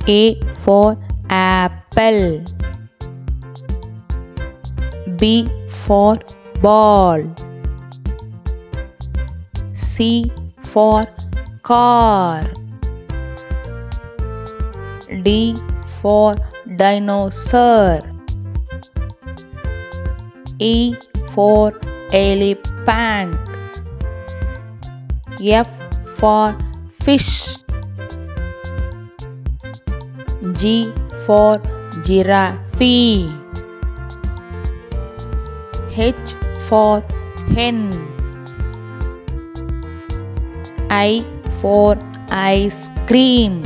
A for apple. B for ball. C for car. D for dinosaur. E for elephant. F for fish. G for giraffe. H for hen. I for ice cream.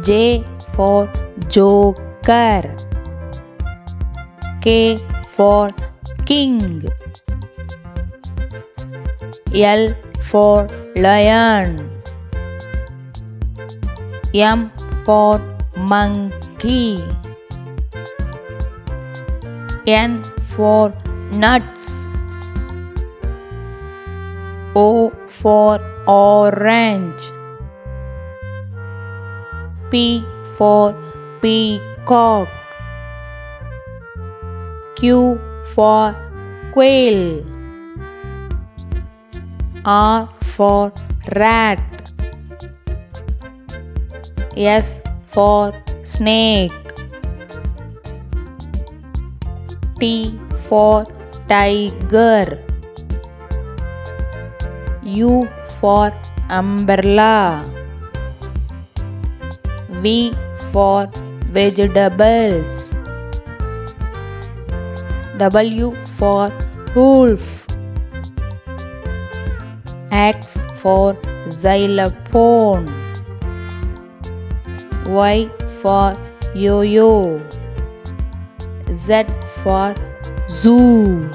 J for joker. K for king. L for lion. M for monkey. N for nuts. O for orange. P for peacock. Q for quail. R for rat. S for snake. T for tiger. U for umbrella. V for vegetables. W for wolf. X for xylophone. Y for yo-yo. Z for zoo.